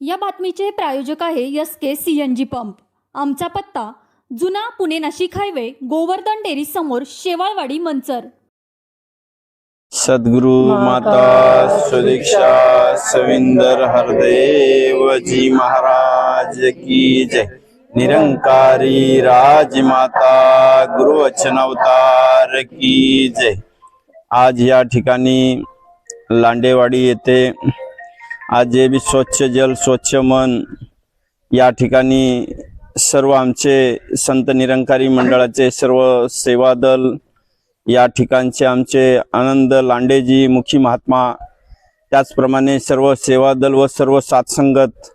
या बातमीचे प्रायोजक आहे SK CNG पंप। आमचा पत्ता जुना पुणे नाशिक हायवे, गोवर्धन डेअरी समोर, शेवाळवाडी, मंचर। सद्गुरु माता सुदीक्षा सविंदर हरदेव जी महाराज की जय। निरंकारी राजमाता गुरुवचन अवतार की जय। आज या ठिकाणी लांडेवाडी येथे आज जे भी स्वच्छ जल स्वच्छ मन या ठिकाणी सर्व आमचे संत निरंकारी मंडळाचे सर्व सेवा दल, या ठिकाणचे आमचे आनंद लांडेजी मुखी महात्मा, त्याचप्रमाणे सर्व सेवा दल व सर्व साथसंगत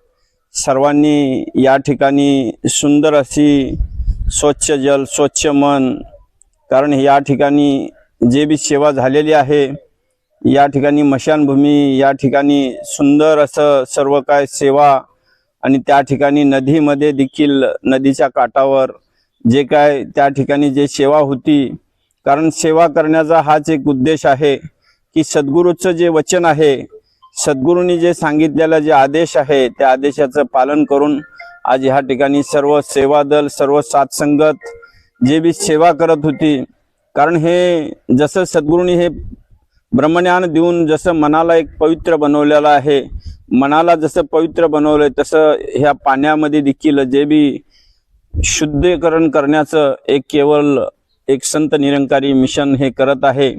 सर्वांनी या ठिकाणी सुंदर अशी स्वच्छ जल स्वच्छ मन, कारण या ठिकाणी जे भी सेवा झालेली आहे, या ठिकाणी मशानभूमी, या ठिकाणी सुंदर असं सर्व काय सेवा, आणि त्या ठिकाणी नदीमध्ये देखील नदीच्या काठावर जे काय त्या ठिकाणी जे सेवा होती, कारण सेवा करण्याचा हाच एक उद्देश आहे की सद्गुरूचं जे वचन आहे, सद्गुरूंनी जे सांगितलेला जे आदेश आहे, त्या आदेशाचं पालन करून आज ह्या ठिकाणी सर्व सेवा दल सर्व साथसंगत जे भी सेवा करत होती, कारण हे जसं सद्गुरूंनी हे ब्रह्मज्ञान देऊन जसं मनाला एक पवित्र बनवलेलं आहे, मनाला जसं पवित्र बनवलंय तसं ह्या पाण्यामध्ये देखील जे भी शुद्धीकरण करण्याचं एक केवळ एक संत निरंकारी मिशन हे करत आहे।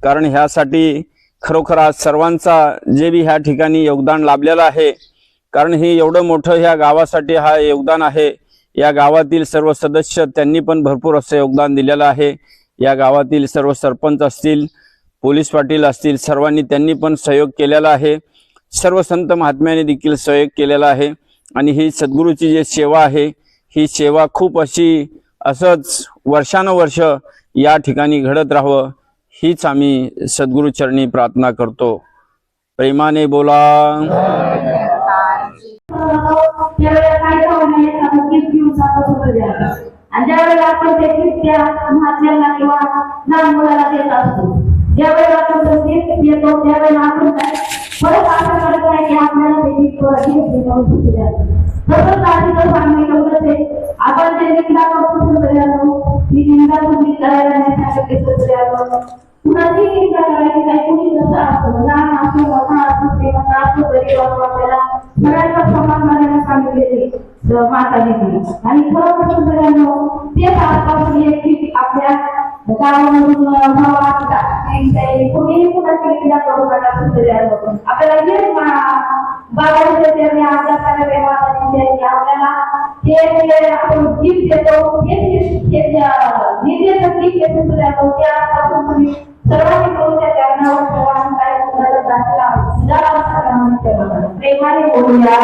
कारण ह्यासाठी खरोखर आज सर्वांचा जे भी ह्या ठिकाणी योगदान लाभलेलं आहे, कारण हे एवढं मोठं ह्या गावासाठी हा योगदान आहे। या गावातील सर्व सदस्य त्यांनी पण भरपूर असं योगदान दिलेलं आहे। या गावातील सर्व सरपंच असतील, पोलीस पाटील असतील, सर्वांनी त्यांनी पण सहयोग केलेला आहे। सर्व संत महात्म्याने देखील सहयोग केलेला आहे। आणि ही सद्गुरूची जी सेवा आहे, ही सेवा खूप अशी असंच वर्षानुवर्ष या ठिकाणी घडत राहावं, हीच आम्ही सद्गुरू चरणी प्रार्थना करतो। प्रेमाने बोला। ज्यावेळेला आपण संगीत येतो त्यावेळेला आपण काय परत असं करत आहे की आपल्याला देखील तसंच आधीचं सांगितलं तसे आपण जे निंदा करतो ती निंदा तुम्ही करायला नाही सांगितलं, कुणाची निंदा करायची नाही, कुणी जसं असतं लहान असो मोठा असो श्रीमंत असो गरीब असो आपल्याला सगळ्यांना समान मानायला सांगितलेले माताने दिली। आणि खरोखर सगळ्यांना तेच आजपासून एक की आपल्या गावामधून कोणीही कुणाची निंदा करू नका आपल्याला हेच बाबांच्या चरणी आपल्याला आपल्याला हे आपण गीत देतो, निधीचं गीत देतो, त्यापासून तुम्ही सर्वांनी तुमच्या चरणावर सर्वांना काय प्रेमाने बोलूया।